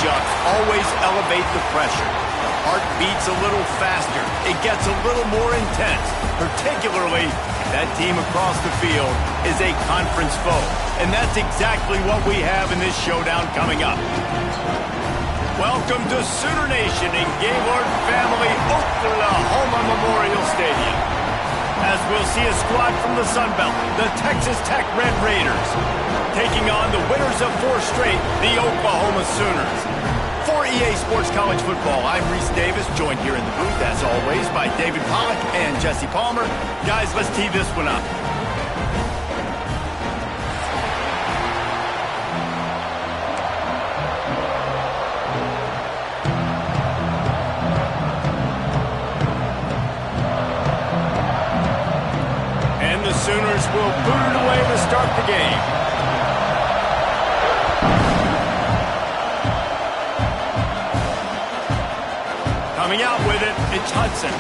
matchups always elevate the pressure. The heart beats a little faster. It gets a little more intense, particularly if that team across the field is a conference foe. And that's exactly what we have in this showdown coming up. Welcome to Sooner Nation in Gaylord Family Oklahoma Memorial Stadium. As we'll see a squad from the Sun Belt, the Texas Tech Red Raiders, taking on the winners of 4 straight, the Oklahoma Sooners. For EA Sports College Football, I'm Reese Davis, joined here in the booth, as always, by David Pollack and Jesse Palmer. Guys, let's tee this one up. Sooners will boot it away to start the game. Coming out with it, it's Hudson.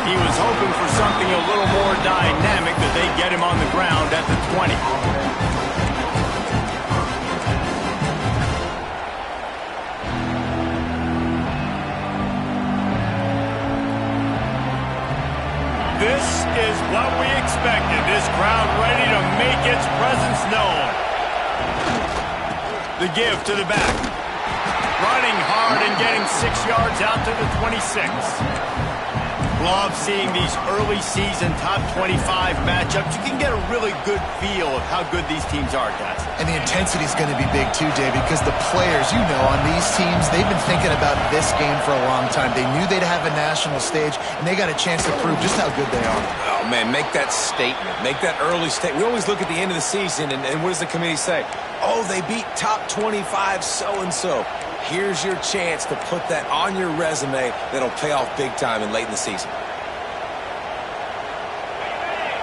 He was hoping for something a little more dynamic, that they get him on the ground at the 20. This is what we expected. This crowd ready to make its presence known. The give to the back. Running hard and getting 6 yards out to the 26. Love seeing these early season top 25 matchups. You can get a really good feel of how good these teams are, guys. And the intensity is going to be big too, David, because the players, you know, on these teams, they've been thinking about this game for a long time. They knew they'd have a national stage, and they got a chance to prove just how good they are. Oh, man, make that statement. Make that early statement. We always look at the end of the season, and what does the committee say? Oh, they beat top 25 so-and-so. Here's your chance to put that on your resume that'll pay off big time and late in the season.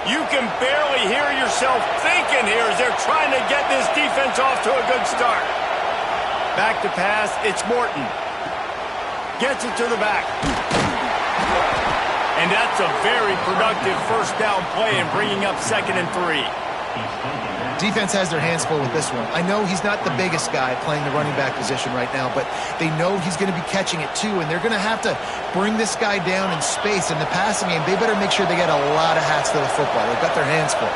You can barely hear yourself thinking here as they're trying to get this defense off to a good start. Back to pass, it's Morton. Gets it to the back. And that's a very productive first down play in bringing up 2nd and 3. Defense has their hands full with this one. I know he's not the biggest guy playing the running back position right now, but they know he's going to be catching it too, and they're going to have to bring this guy down in space. In the passing game, they better make sure they get a lot of hats to the football. They've got their hands full.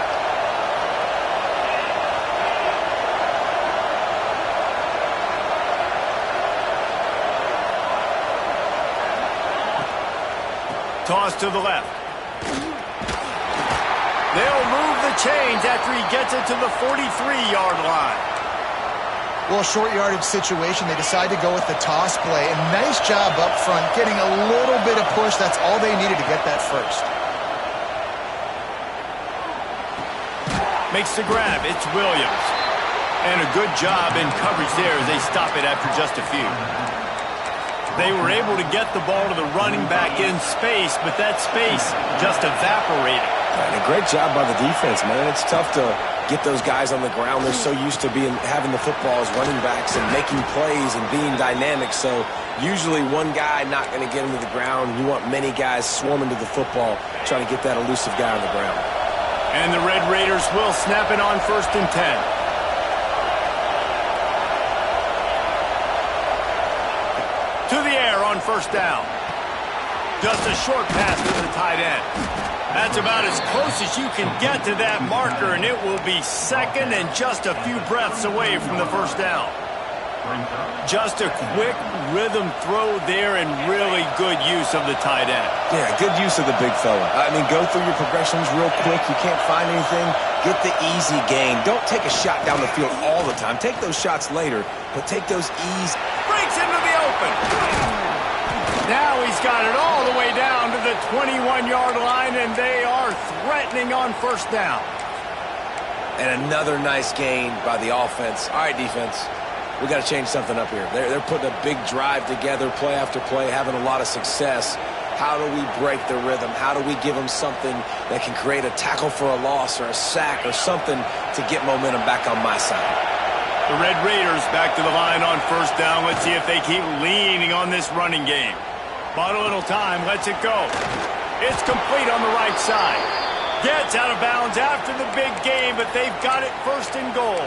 Toss to the left. They'll move the chains after he gets it to the 43-yard line. Well, short yardage situation, they decide to go with the toss play. And nice job up front, getting a little bit of push. That's all they needed to get that first. Makes the grab. It's Williams. And a good job in coverage there as they stop it after just a few. They were able to get the ball to the running back in space, but that space just evaporated. And a great job by the defense, man. It's tough to get those guys on the ground. They're so used to having the football as running backs and making plays and being dynamic. So usually one guy not going to get him to the ground. You want many guys swarming to the football, trying to get that elusive guy on the ground. And the Red Raiders will snap it on 1st and 10. To the air on 1st down. Just a short pass to the tight end. That's about as close as you can get to that marker, and it will be 2nd and just a few breaths away from the 1st down. Just a quick rhythm throw there and really good use of the tight end. Yeah, good use of the big fella. I mean, go through your progressions real quick. You can't find anything. Get the easy gain. Don't take a shot down the field all the time. Take those shots later, but take those easy. Breaks into the open. Now he's got it all the way down to the 21-yard line, and they are threatening on 1st down. And another nice gain by the offense. All right, defense. We got to change something up here. They're putting a big drive together, play after play, having a lot of success. How do we break the rhythm? How do we give them something that can create a tackle for a loss or a sack or something to get momentum back on my side? The Red Raiders back to the line on 1st down. Let's see if they keep leaning on this running game. Bought a little time, lets it go. It's complete on the right side. Gets out of bounds after the big game, but they've got it 1st and goal.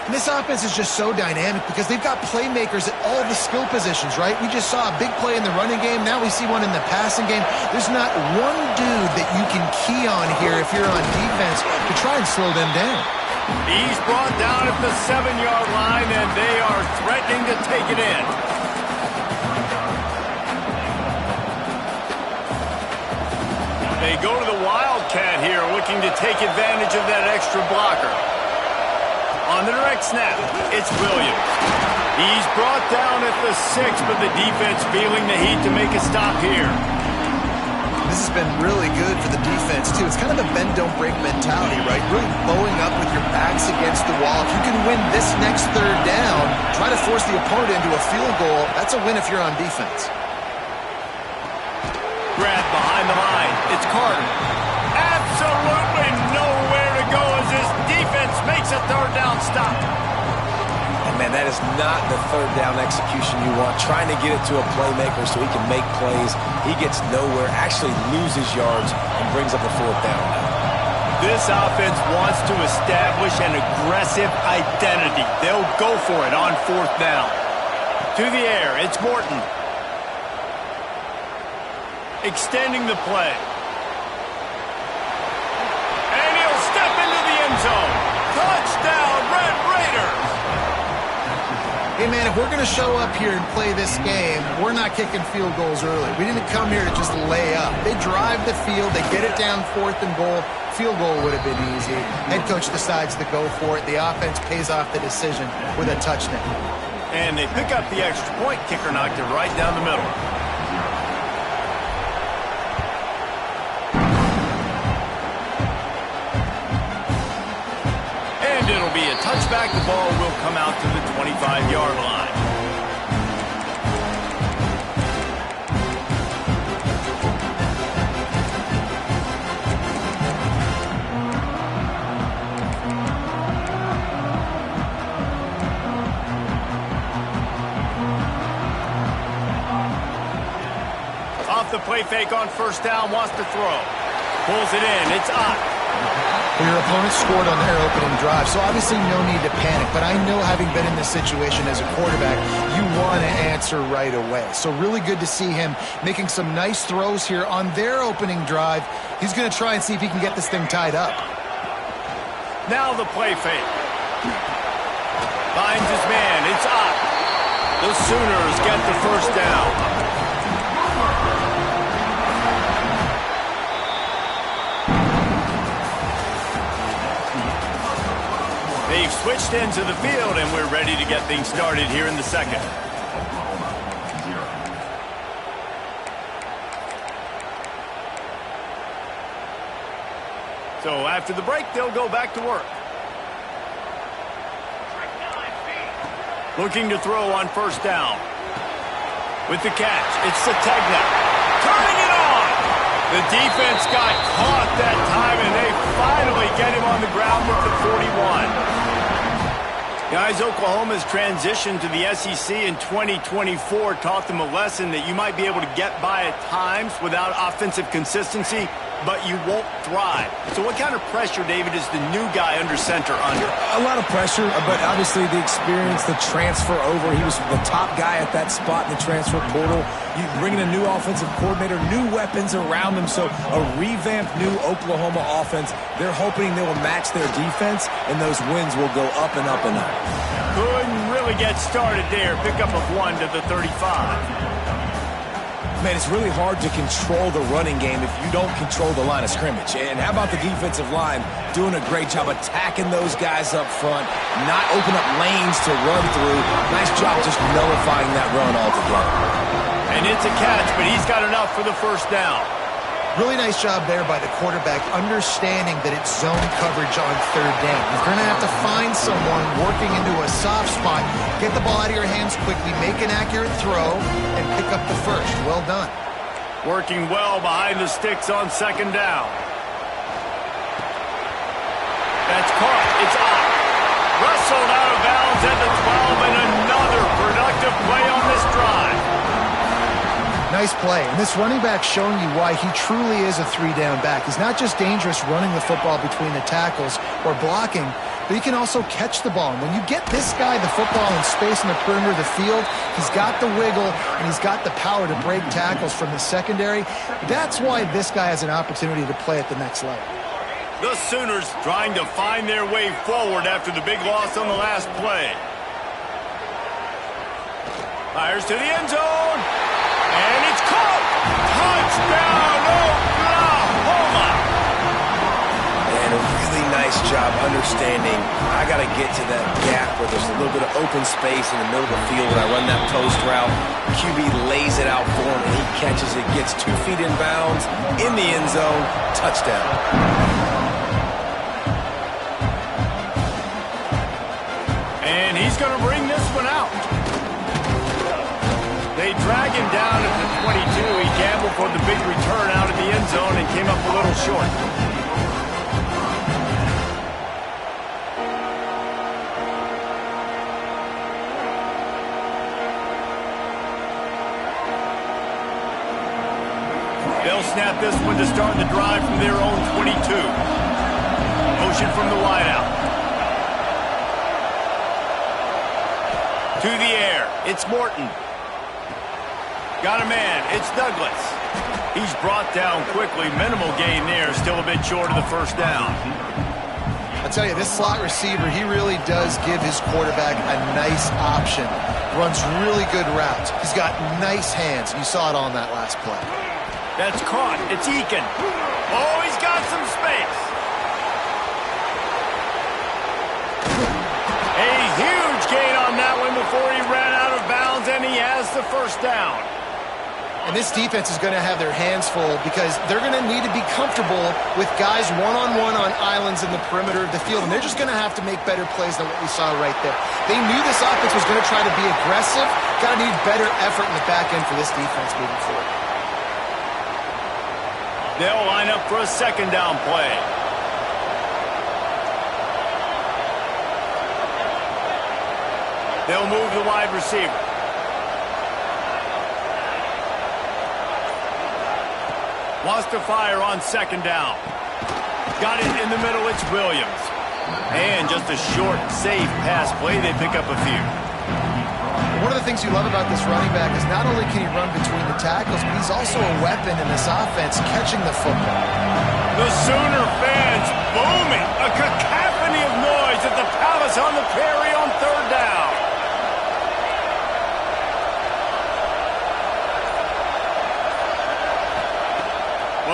And this offense is just so dynamic because they've got playmakers at all the skill positions, right? We just saw a big play in the running game. Now we see one in the passing game. There's not one dude that you can key on here if you're on defense to try and slow them down. He's brought down at the 7-yard line, and they are threatening to take it in. They go to the Wildcat here, looking to take advantage of that extra blocker. On the direct snap, it's Williams. He's brought down at the 6, but the defense feeling the heat to make a stop here. This has been really good for the defense, too. It's kind of a bend-don't-break mentality, right? Really bowing up with your backs against the wall. If you can win this next third down, try to force the opponent into a field goal, that's a win if you're on defense. Grab behind the line. It's Carter. Absolutely nowhere to go as his defense makes a third down stop. And, man, that is not the third down execution you want. Trying to get it to a playmaker so he can make plays. He gets nowhere, actually loses yards, and brings up a fourth down. This offense wants to establish an aggressive identity. They'll go for it on fourth down. To the air, it's Morton. Extending the play. And he'll step into the end zone. Touchdown, Red Raiders! Hey, man, if we're going to show up here and play this game, we're not kicking field goals early. We didn't come here to just lay up. They drive the field. They get it down 4th and goal. Field goal would have been easy. Head coach decides to go for it. The offense pays off the decision with a touchdown. And they pick up the extra point. Kicker knocked it right down the middle. It'll be a touchback. The ball will come out to the 25-yard line. Off the play fake on first down, wants to throw. Pulls it in. It's up. Well, your opponent scored on their opening drive, so obviously no need to panic. But I know, having been in this situation as a quarterback, you want to answer right away. So really good to see him making some nice throws here on their opening drive. He's going to try and see if he can get this thing tied up. Now the play fake. Finds his man. It's up. The Sooners get the first down. They've switched into the field, and we're ready to get things started here in the second. So after the break, they'll go back to work. Looking to throw on first down. With the catch, it's Sategna. Turning it on! The defense got caught that time, and they finally get him on the ground with the 41. Guys, Oklahoma's transition to the SEC in 2024 taught them a lesson that you might be able to get by at times without offensive consistency, but you won't thrive. So what kind of pressure, David, is the new guy under center under? A lot of pressure, but obviously the experience, the transfer over. He was the top guy at that spot in the transfer portal. You bring in a new offensive coordinator, new weapons around them, so a revamped new Oklahoma offense. They're hoping they will match their defense, and those wins will go up and up and up. Couldn't really get started there. Pick up of 1 to the 35. Man, it's really hard to control the running game if you don't control the line of scrimmage. And how about the defensive line doing a great job attacking those guys up front, not open up lanes to run through. Nice job just nullifying that run altogether. And it's a catch, but he's got enough for the first down. Really nice job there by the quarterback, understanding that it's zone coverage on third down. You're going to have to find someone working into a soft spot, get the ball out of your hands quickly, make an accurate throw, and pick up the first. Well done. Working well behind the sticks on second down. That's caught. It's out. Wrestled out of bounds at the 12, and another productive play on this drive. Nice play. And this running back showing you why he truly is a three-down back. He's not just dangerous running the football between the tackles or blocking, but he can also catch the ball. And when you get this guy the football in space in the perimeter of the field, he's got the wiggle and he's got the power to break tackles from the secondary. That's why this guy has an opportunity to play at the next level. The Sooners trying to find their way forward after the big loss on the last play. Fires to the end zone, and it's caught! Touchdown, Oklahoma! And a really nice job understanding I got to get to that gap where there's a little bit of open space in the middle of the field when I run that post route. QB lays it out for him, and he catches it, gets 2 feet in bounds, in the end zone, touchdown. And he's going to bring this one out. They drag him down at the 22. He gambled for the big return out of the end zone and came up a little short. They'll snap this one to start the drive from their own 22. Motion from the wideout. To the air. It's Morton. Got a man. It's Douglas. He's brought down quickly. Minimal gain there. Still a bit short of the first down. I'll tell you, this slot receiver, he really does give his quarterback a nice option. Runs really good routes. He's got nice hands. You saw it on that last play. That's caught. It's Eakin. Oh, he's got some space. A huge gain on that one before he ran out of bounds, and he has the first down. And this defense is going to have their hands full because they're going to need to be comfortable with guys one-on-one on islands in the perimeter of the field, and they're just going to have to make better plays than what we saw right there. They knew this offense was going to try to be aggressive. Got to need better effort in the back end for this defense moving forward. They'll line up for a second down play. They'll move the wide receiver. Wants to fire on second down. Got it in the middle. It's Williams. And just a short, safe pass play. They pick up a few. One of the things you love about this running back is not only can he run between the tackles, but he's also a weapon in this offense catching the football. The Sooner fans booming. A cacophony of noise at the Palace on the Prairie on third down.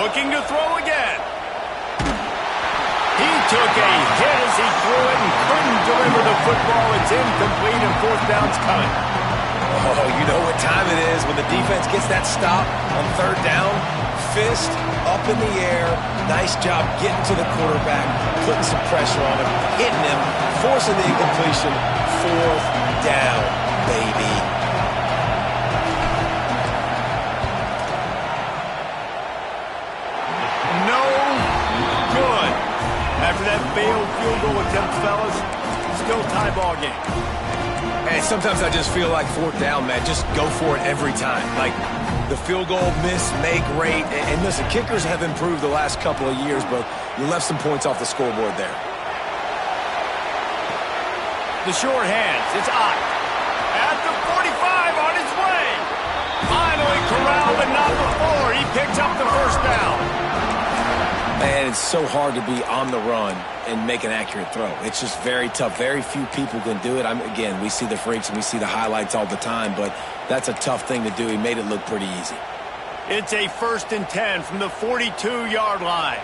Looking to throw again. He took a hit as he threw it and couldn't deliver the football. It's incomplete and fourth down's coming. Oh, you know what time it is when the defense gets that stop on third down. Fist up in the air. Nice job getting to the quarterback, putting some pressure on him, hitting him, forcing the incompletion. Fourth down, baby. After that failed field goal attempt, fellas, still tie ball game. Hey, sometimes I just feel like fourth down, man. Just go for it every time. Like the field goal miss, make rate. And listen, kickers have improved the last couple of years, but you left some points off the scoreboard there. The short hands. It's Ott. At the 45 on his way. Finally corralled, but not before. He picks up the first down. And it's so hard to be on the run and make an accurate throw. It's just very tough. Very few people can do it. Again, we see the freaks and we see the highlights all the time, but that's a tough thing to do. He made it look pretty easy. It's a 1st and 10 from the 42-yard line.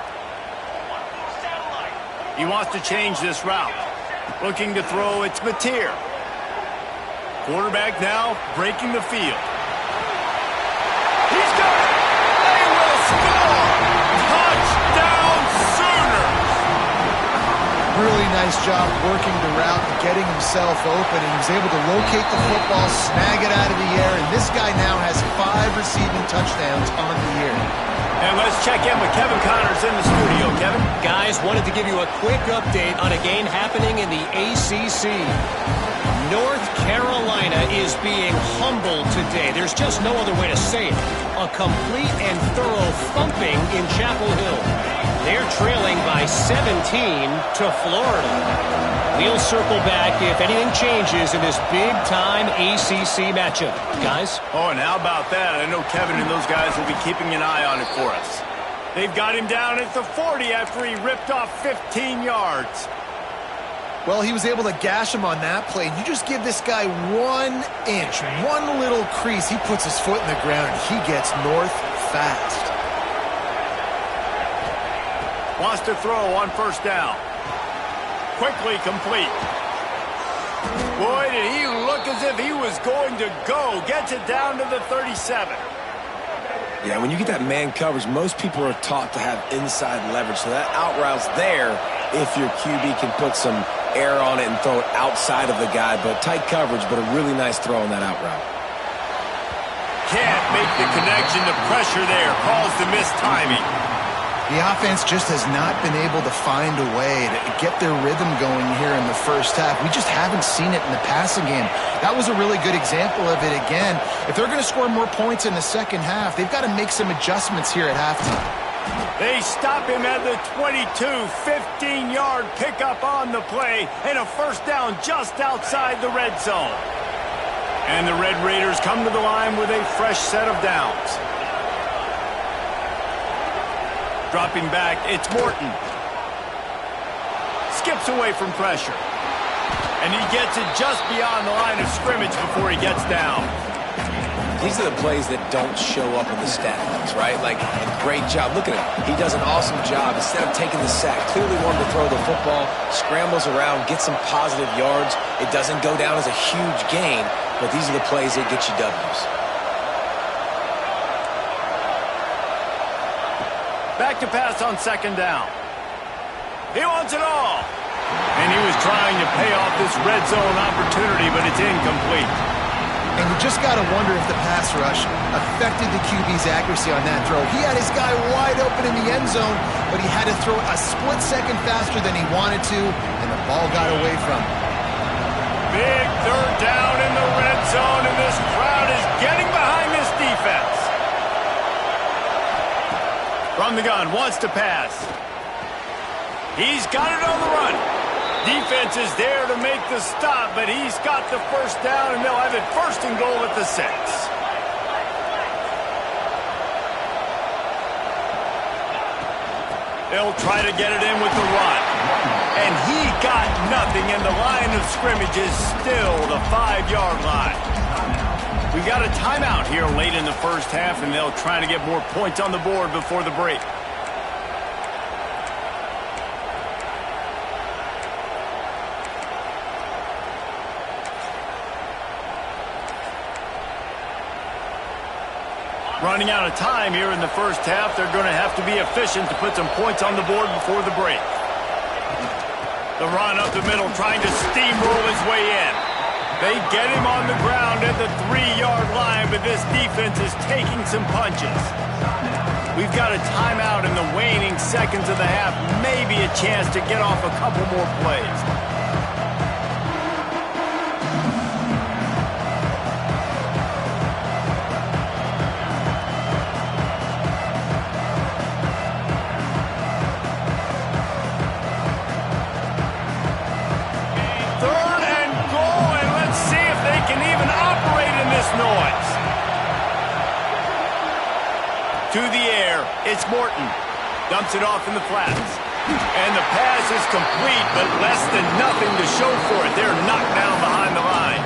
He wants to change this route. Looking to throw, it's Mateer. Quarterback now breaking the field. He's got it! They will score! Touchdown Sooners! Really nice job working the route and getting himself open. And he was able to locate the football, snag it out of the air, and this guy now has 5 receiving touchdowns on the year. And let's check in with Kevin Connors in the studio. Kevin? Guys, wanted to give you a quick update on a game happening in the ACC. North Carolina is being humbled today. There's just no other way to say it. A complete and thorough thumping in Chapel Hill. They're trailing by 6. 17 to Florida. We'll circle back if anything changes in this big-time ACC matchup. Guys? Oh, and how about that? I know Kevin and those guys will be keeping an eye on it for us. They've got him down at the 40 after he ripped off 15 yards. Well, he was able to gash him on that play. You just give this guy 1 inch, one little crease. He puts his foot in the ground, and he gets north fast. Wants to throw on first down. Quickly complete. Boy, did he look as if he was going to go. Gets it down to the 37. Yeah, when you get that man coverage, most people are taught to have inside leverage. So that out route's there if your QB can put some air on it and throw it outside of the guy. But tight coverage, but a really nice throw on that out route. Can't make the connection. The pressure there caused the missed timing. The offense just has not been able to find a way to get their rhythm going here in the first half. We just haven't seen it in the passing game. That was a really good example of it again. If they're going to score more points in the second half, they've got to make some adjustments here at halftime. They stop him at the 22, 15-yard pickup on the play, and a first down just outside the red zone. And the Red Raiders come to the line with a fresh set of downs. Dropping back, it's Morton. Skips away from pressure. And he gets it just beyond the line of scrimmage before he gets down. These are the plays that don't show up in the stat books, right? Like, a great job. Look at him. He does an awesome job. Instead of taking the sack, clearly wanted to throw the football, scrambles around, gets some positive yards. It doesn't go down as a huge gain, but these are the plays that get you W's. Back to pass on second down. He wants it all. And he was trying to pay off this red zone opportunity, but it's incomplete. And you just got to wonder if the pass rush affected the QB's accuracy on that throw. He had his guy wide open in the end zone, but he had to throw it a split second faster than he wanted to, and the ball got away from him. Big third down in the red zone, and this crowd is getting behind this defense. From the gun, wants to pass. He's got it on the run. Defense is there to make the stop, but he's got the first down, and they'll have it first and goal at the 6. They'll try to get it in with the run. And he got nothing, and the line of scrimmage is still the 5-yard line. We got a timeout here late in the first half, and they'll try to get more points on the board before the break. Running out of time here in the first half, they're going to have to be efficient to put some points on the board before the break. The run up the middle, trying to steamroll his way in. They get him on the ground at the 3-yard line, but this defense is taking some punches. We've got a timeout in the waning seconds of the half. Maybe a chance to get off a couple more plays. Noise. To the air, it's Morton. Dumps it off in the flats. And the pass is complete, but less than nothing to show for it. They're knocked down behind the line.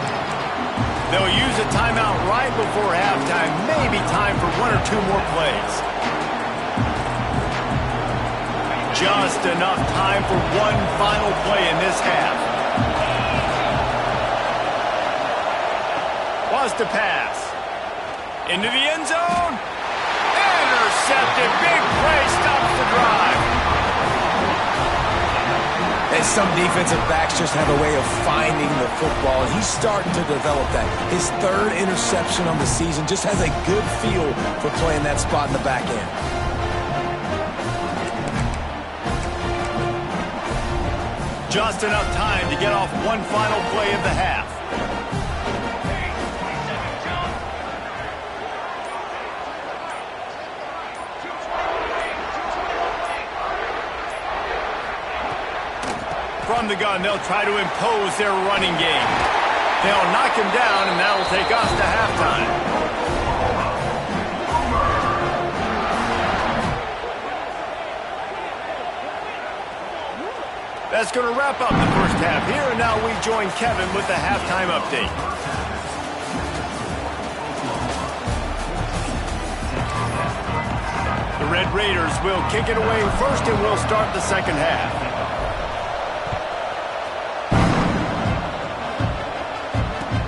They'll use a timeout right before halftime. Maybe time for 1 or 2 more plays. Just enough time for one final play in this half. To pass. Into the end zone. Intercepted. Big play. Stops the drive. And some defensive backs just have a way of finding the football, and he's starting to develop that. His 3rd interception on the season, just has a good feel for playing that spot in the back end. Just enough time to get off one final play of the half. from the gun, they'll try to impose their running game. They'll knock him down, and that'll take us to halftime. That's going to wrap up the first half here, and now we join Kevin with the halftime update. The Red Raiders will kick it away first, and we'll start the second half.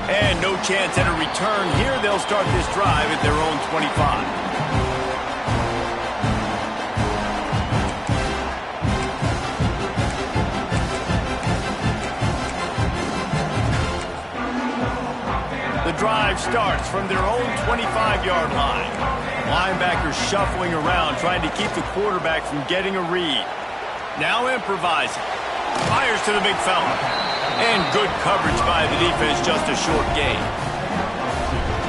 And no chance at a return here. They'll start this drive at their own 25. Drive starts from their own 25-yard line. Linebackers shuffling around, trying to keep the quarterback from getting a read. Now improvising. Fires to the big fella. And good coverage by the defense, just a short gain.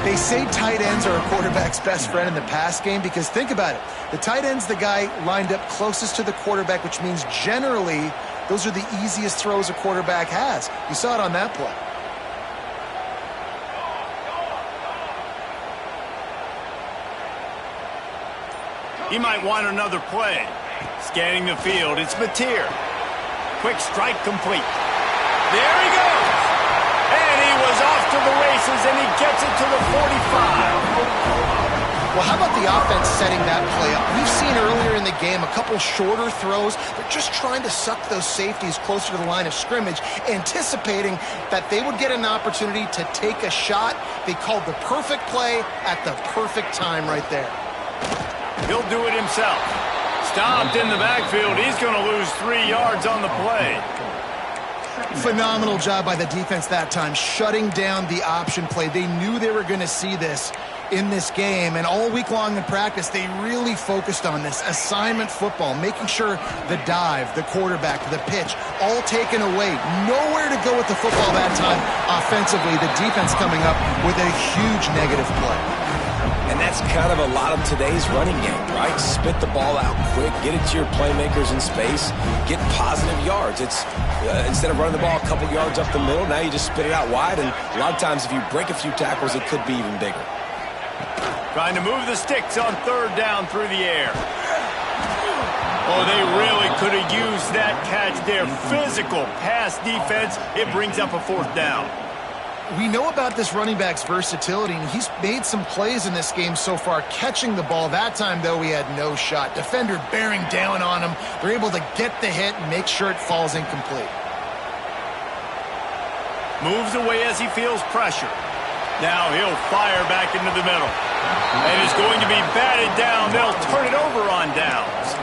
They say tight ends are a quarterback's best friend in the pass game because think about it. The tight end's the guy lined up closest to the quarterback, which means generally those are the easiest throws a quarterback has. You saw it on that play. He might want another play. Scanning the field, it's Mateer. Quick strike complete. There he goes. And he was off to the races, and he gets it to the 45. Well, how about the offense setting that play up? We've seen earlier in the game a couple shorter throws. They're just trying to suck those safeties closer to the line of scrimmage, anticipating that they would get an opportunity to take a shot. They called the perfect play at the perfect time right there. He'll do it himself. Stopped in the backfield. He's going to lose 3 yards on the play. Phenomenal job by the defense that time, shutting down the option play. They knew they were going to see this in this game, and all week long in practice, they really focused on this assignment football, making sure the dive, the quarterback, the pitch, all taken away. Nowhere to go with the football that time offensively. The defense coming up with a huge negative play. And that's kind of a lot of today's running game, right? Spit the ball out quick, get it to your playmakers in space, get positive yards. It's instead of running the ball a couple yards up the middle, now you just spit it out wide, and a lot of times if you break a few tackles, it could be even bigger. Trying to move the sticks on third down through the air. Oh, they really could have used that catch there. Physical pass defense. It brings up a fourth down. We know about this running back's versatility, and he's made some plays in this game so far, catching the ball. That time, though, he had no shot. Defender bearing down on him. They're able to get the hit and make sure it falls incomplete. Moves away as he feels pressure. Now he'll fire back into the middle. And it's going to be batted down. They'll turn it over on downs.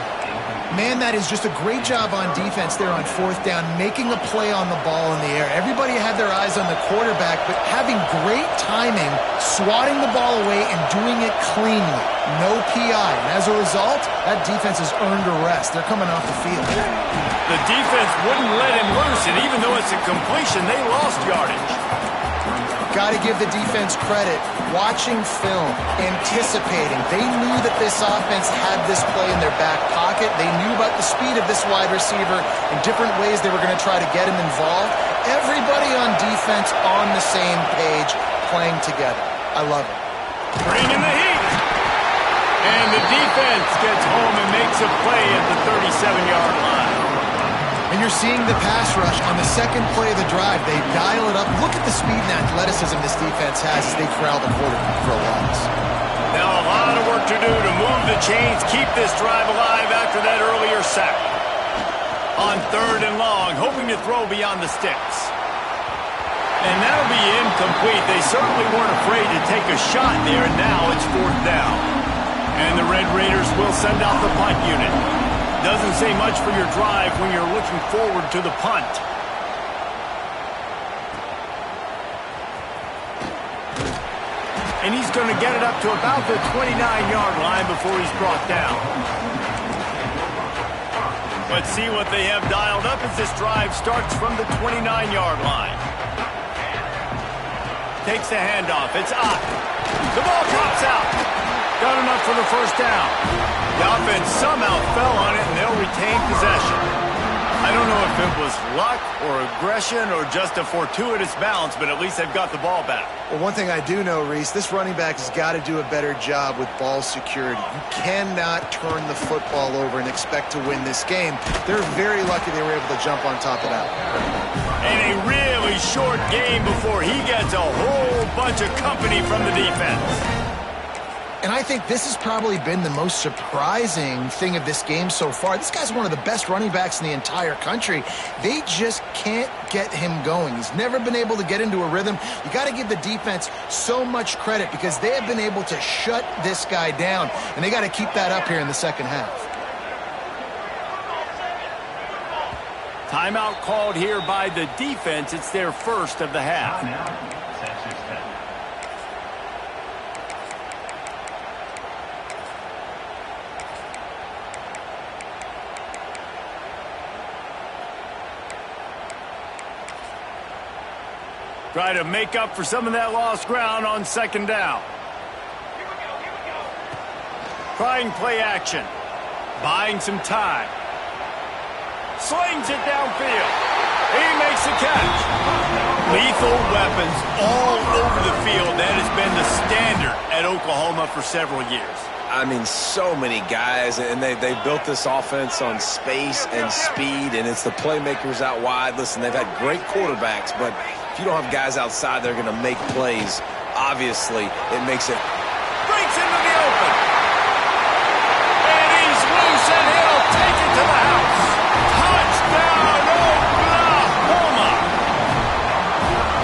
Man, that is just a great job on defense there on fourth down, making a play on the ball in the air. Everybody had their eyes on the quarterback, but having great timing, swatting the ball away and doing it cleanly. No PI. And as a result, that defense has earned a rest. They're coming off the field. The defense wouldn't let him loose, and even though it's a completion, they lost yardage. Got to give the defense credit. Watching film, anticipating. They knew that this offense had this play in their back pocket. They knew about the speed of this wide receiver and different ways they were going to try to get him involved. Everybody on defense on the same page, playing together. I love it. Bringing the heat. And the defense gets home and makes a play at the 37-yard line. And you're seeing the pass rush on the second play of the drive. They dial it up. Look at the speed and athleticism this defense has as they corral the quarterback for a loss. Now a lot of work to do to move the chains, keep this drive alive after that earlier sack. On third and long, hoping to throw beyond the sticks. And that'll be incomplete. They certainly weren't afraid to take a shot there, and now it's fourth down. And the Red Raiders will send out the punt unit. Doesn't say much for your drive when you're looking forward to the punt. And he's going to get it up to about the 29-yard line before he's brought down. Let's see what they have dialed up as this drive starts from the 29-yard line. Takes the handoff. It's up. The ball drops out. Got enough for the first down. The offense somehow fell on it, and they'll retain possession. I don't know if it was luck or aggression or just a fortuitous bounce, but at least they've got the ball back. Well, one thing I do know, Reese, this running back has got to do a better job with ball security. You cannot turn the football over and expect to win this game. They're very lucky they were able to jump on top of that. And a really short game before he gets a whole bunch of company from the defense. And I think this has probably been the most surprising thing of this game so far. This guy's one of the best running backs in the entire country. They just can't get him going. He's never been able to get into a rhythm. You got to give the defense so much credit because they have been able to shut this guy down, and they got to keep that up here in the second half. Timeout called here by the defense. It's their first of the half. Try to make up for some of that lost ground on second down. Trying play action. Buying some time. Slings it downfield. He makes the catch. Lethal weapons all over the field. That has been the standard at Oklahoma for several years. I mean, so many guys, and they built this offense on space and speed, and it's the playmakers out wide. Listen, they've had great quarterbacks, but if you don't have guys outside that are going to make plays, obviously it makes it. Breaks into the open. And he's loose, and he'll take it to the house. Touchdown, Oklahoma.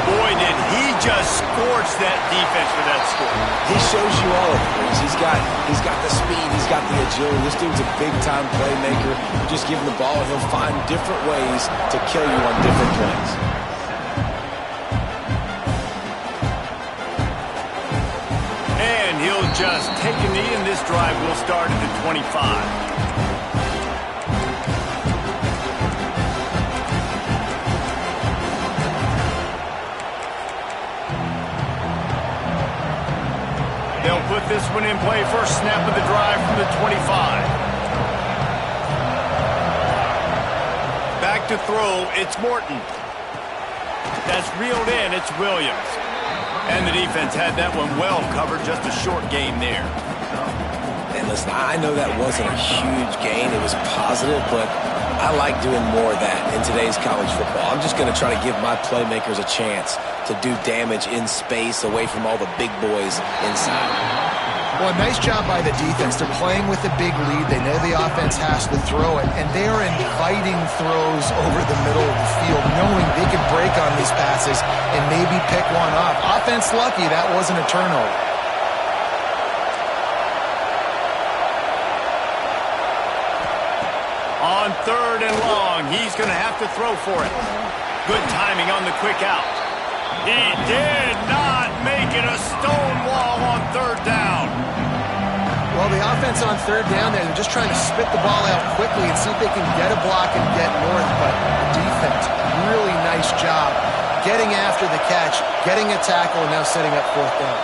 Boy, did he just scorch that defense for that score. He shows you all of it. He's got the speed, he's got the agility. This dude's a big-time playmaker. You just give him the ball, and he'll find different ways to kill you on different plays. And he'll just take a knee, and this drive will start at the 25. They'll put this one in play. First snap of the drive from the 25. Back to throw. It's Morton. That's reeled in. It's Williams. And the defense had that one well covered. Just a short game there. And listen, I know that wasn't a huge gain. It was positive, but I like doing more of that in today's college football. I'm just going to try to give my playmakers a chance to do damage in space away from all the big boys inside. Well, nice job by the defense. They're playing with a big lead. They know the offense has to throw it, and they are inviting throws over the middle of the field, knowing they can break on these passes and maybe pick one off. Offense lucky, that wasn't a turnover. On third and long, he's going to have to throw for it. Good timing on the quick out. He did not make it a stone wall on third down. Well, the offense on third down there, they're just trying to spit the ball out quickly and see if they can get a block and get north. But the defense, really nice job getting after the catch, getting a tackle, and now setting up fourth down.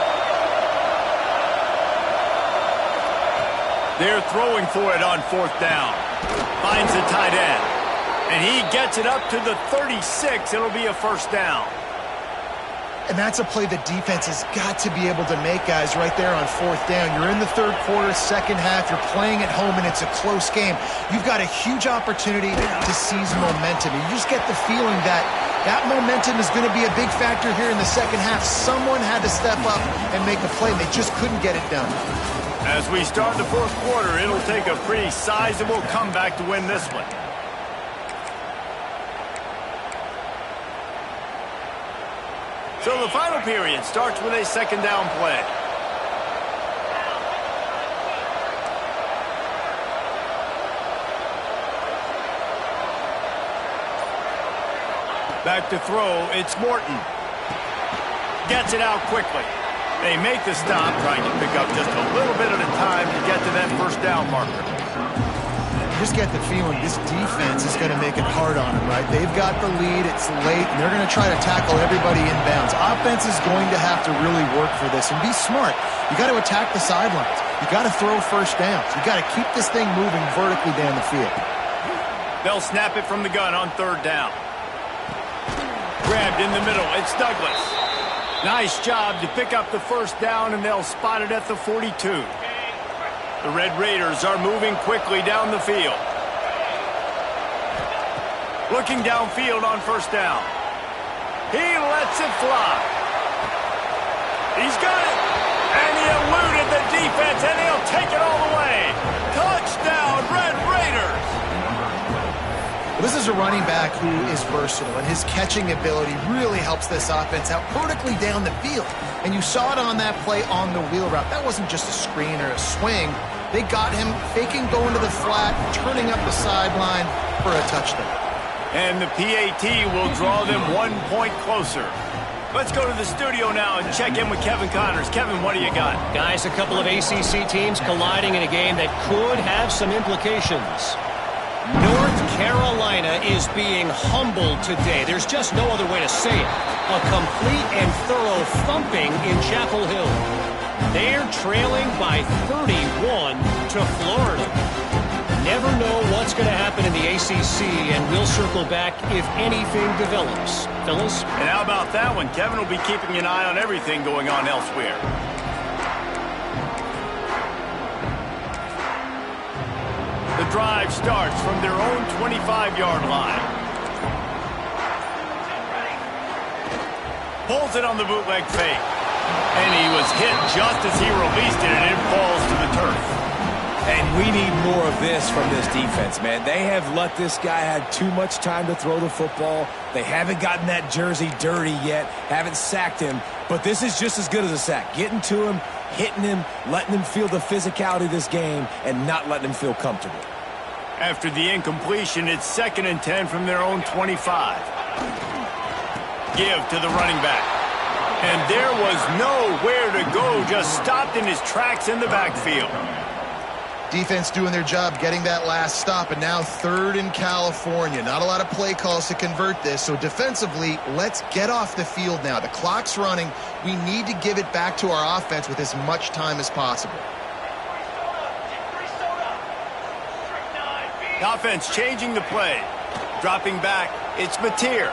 They're throwing for it on fourth down. Finds the tight end. And he gets it up to the 36. It'll be a first down. And that's a play the defense has got to be able to make, guys, right there on fourth down. You're in the third quarter, second half. You're playing at home, and it's a close game. You've got a huge opportunity to seize momentum. You just get the feeling that that momentum is going to be a big factor here in the second half. Someone had to step up and make a play, and they just couldn't get it done. As we start the fourth quarter, it'll take a pretty sizable comeback to win this one. So the final period starts with a second down play. Back to throw, it's Morton. Gets it out quickly. They make the stop, trying to pick up just a little bit at a time to get to that first down marker. You just get the feeling this defense is going to make it hard on them, right? They've got the lead, it's late, and they're going to try to tackle everybody inbounds. Offense is going to have to really work for this and be smart. You got to attack the sidelines. You got to throw first downs. You got to keep this thing moving vertically down the field. They'll snap it from the gun on third down. Grabbed in the middle. It's Douglas. Nice job to pick up the first down, and they'll spot it at the 42. The Red Raiders are moving quickly down the field. Looking downfield on first down. He lets it fly. He's got it. And he eluded the defense, and he'll take it all the way. Touchdown, Red Raiders. Well, this is a running back who is versatile, and his catching ability really helps this offense out vertically down the field. And you saw it on that play on the wheel route. That wasn't just a screen or a swing. They got him faking going to the flat, turning up the sideline for a touchdown. And the PAT will draw them 1 point closer. Let's go to the studio now and check in with Kevin Connors. Kevin, what do you got? Guys, a couple of ACC teams colliding in a game that could have some implications. North Carolina is being humbled today. There's just no other way to say it. A complete and thorough thumping in Chapel Hill. They're trailing by 31 to Florida. Never know what's going to happen in the ACC, and we'll circle back if anything develops. Fellas? And how about that one? Kevin will be keeping an eye on everything going on elsewhere. The drive starts from their own 25-yard line. Pulls it on the bootleg fake. And he was hit just as he released it, and it falls to the turf. And we need more of this from this defense, man. They have let this guy have too much time to throw the football. They haven't gotten that jersey dirty yet, haven't sacked him. But this is just as good as a sack. Getting to him, hitting him, letting him feel the physicality of this game, and not letting him feel comfortable. After the incompletion, it's 2nd and 10 from their own 25. Give to the running back. And there was nowhere to go, just stopped in his tracks in the backfield. Defense doing their job getting that last stop, and now 3rd in California. Not a lot of play calls to convert this, so defensively, let's get off the field now. The clock's running. We need to give it back to our offense with as much time as possible. The offense changing the play. Dropping back, it's Mateer.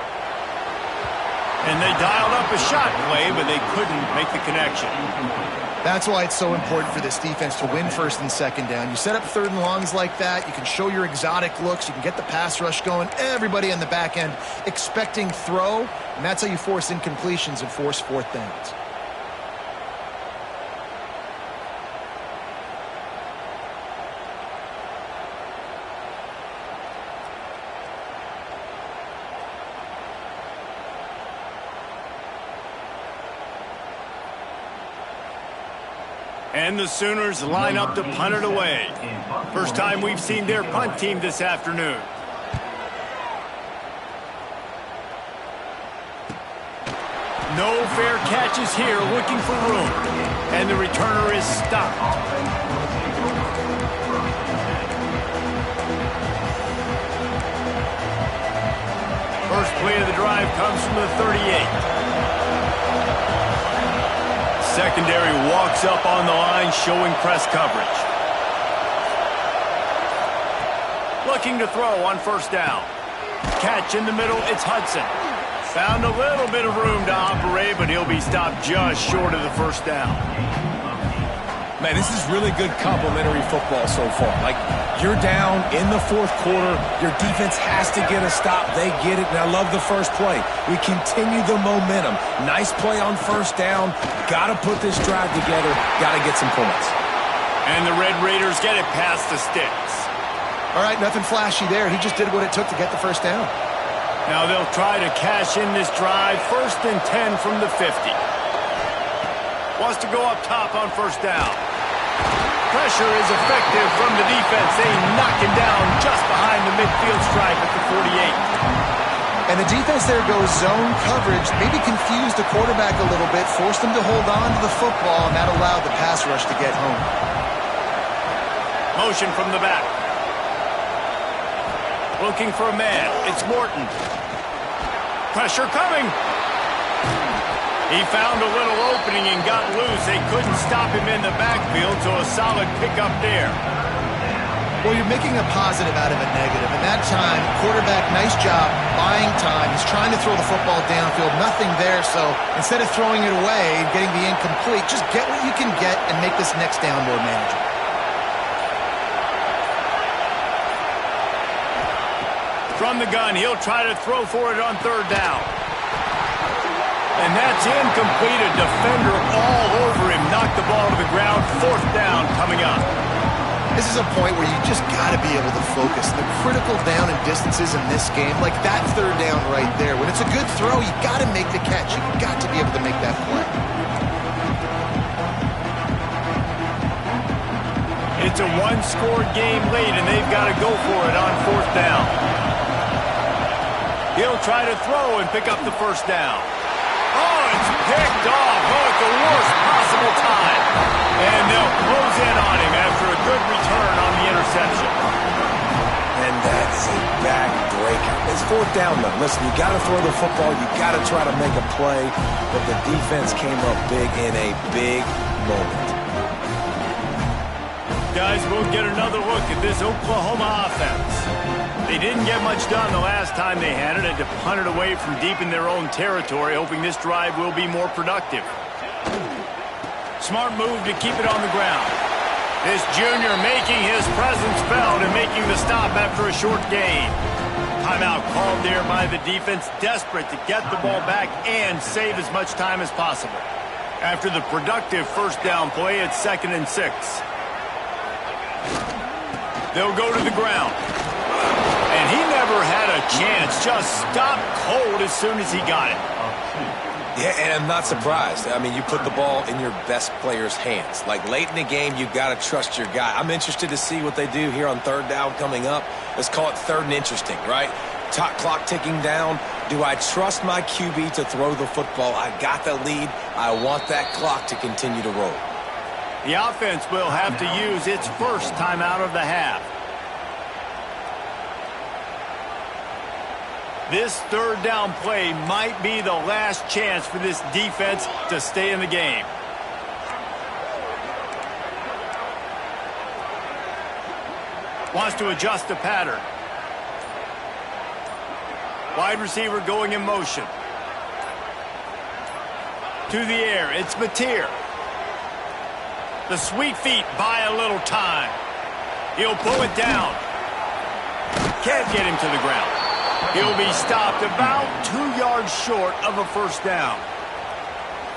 And they dialed up a shot play, but they couldn't make the connection. That's why it's so important for this defense to win 1st and 2nd down. You set up 3rd and longs like that, you can show your exotic looks, you can get the pass rush going, everybody on the back end expecting throw, and that's how you force incompletions and force 4th downs. And the Sooners line up to punt it away. First time we've seen their punt team this afternoon. No fair catches here, looking for room. And the returner is stopped. First play of the drive comes from the 38. Secondary walks up on the line, showing press coverage. Looking to throw on first down. Catch in the middle, it's Hudson. Found a little bit of room to operate, but he'll be stopped just short of the first down. Man, this is really good complementary football so far. Like, you're down in the 4th quarter. Your defense has to get a stop. They get it, and I love the first play. We continue the momentum. Nice play on first down. Got to put this drive together. Got to get some points. And the Red Raiders get it past the sticks. All right, nothing flashy there. He just did what it took to get the first down. Now they'll try to cash in this drive. 1st and 10 from the 50. Wants to go up top on first down. Pressure is effective from the defense. They knock him down just behind the midfield stripe at the 48. And the defense there goes zone coverage, maybe confused the quarterback a little bit, forced him to hold on to the football, and that allowed the pass rush to get home. Motion from the back. Looking for a man. It's Morton. Pressure coming. He found a little opening and got loose. They couldn't stop him in the backfield, so a solid pickup there. Well, you're making a positive out of a negative. And that time, quarterback, nice job, buying time. He's trying to throw the football downfield. Nothing there, so instead of throwing it away and getting the incomplete, just get what you can get and make this next down more manageable. From the gun, he'll try to throw for it on third down. And that's incomplete. A defender all over him. Knocked the ball to the ground. Fourth down coming up. This is a point where you just got to be able to focus. The critical down and distances in this game, like that third down right there. When it's a good throw, you got to make the catch. You got to be able to make that play. It's a one-score game late, and they've got to go for it on fourth down. He'll try to throw and pick up the first down. Oh, it's picked off. Oh, at the worst possible time. And they'll close in on him after a good return on the interception. And that is a back breakout. It's fourth down, though. Listen, you got to throw the football. You got to try to make a play. But the defense came up big in a big moment. Guys, we'll get another look at this Oklahoma offense. They didn't get much done the last time they had it. Had to punt it away from deep in their own territory, hoping this drive will be more productive. Smart move to keep it on the ground. This junior making his presence felt and making the stop after a short gain. Timeout called there by the defense, desperate to get the ball back and save as much time as possible. After the productive first down play, it's 2nd and 6. They'll go to the ground. And he never had a chance, just stopped cold as soon as he got it. Yeah, and I'm not surprised. I mean, you put the ball in your best player's hands. Like, late in the game, you've got to trust your guy. I'm interested to see what they do here on third down coming up. Let's call it third and interesting, right? Clock ticking down. Do I trust my QB to throw the football? I got the lead. I want that clock to continue to roll. The offense will have to use its first timeout of the half. This third down play might be the last chance for this defense to stay in the game. Wants to adjust the pattern. Wide receiver going in motion. To the air, it's Mateer. The sweet feet buy a little time. He'll pull it down. Can't get him to the ground. He'll be stopped about 2 yards short of a first down.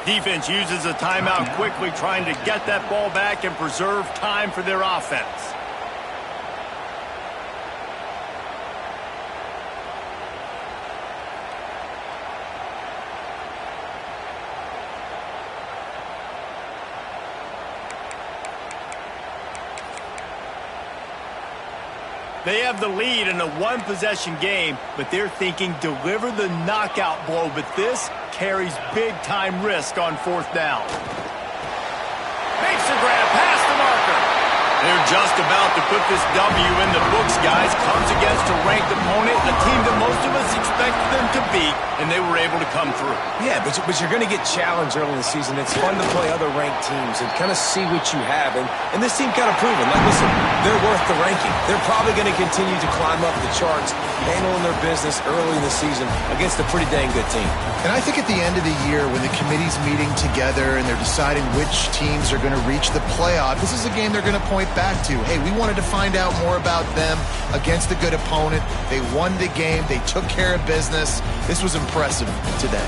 Defense uses a timeout quickly, trying to get that ball back and preserve time for their offense. They have the lead in a one-possession game, but they're thinking deliver the knockout blow, but this carries big-time risk on fourth down. Makes the grab past the marker. They're just about to put this W in the books, guys. Comes against a ranked opponent, a team that most of us expected them to beat, and they were able to come through. Yeah, but you're going to get challenged early in the season. It's fun to play other ranked teams and kind of see what you have. And this team kind of proven, like, listen, they're worth the ranking. They're probably going to continue to climb up the charts, handling their business early in the season against a pretty dang good team. And I think at the end of the year, when the committee's meeting together and they're deciding which teams are going to reach the playoff, this is a game they're going to point back to. Hey, we wanted to find out more about them against a good opponent. They won the game. They took care of business. This was impressive today.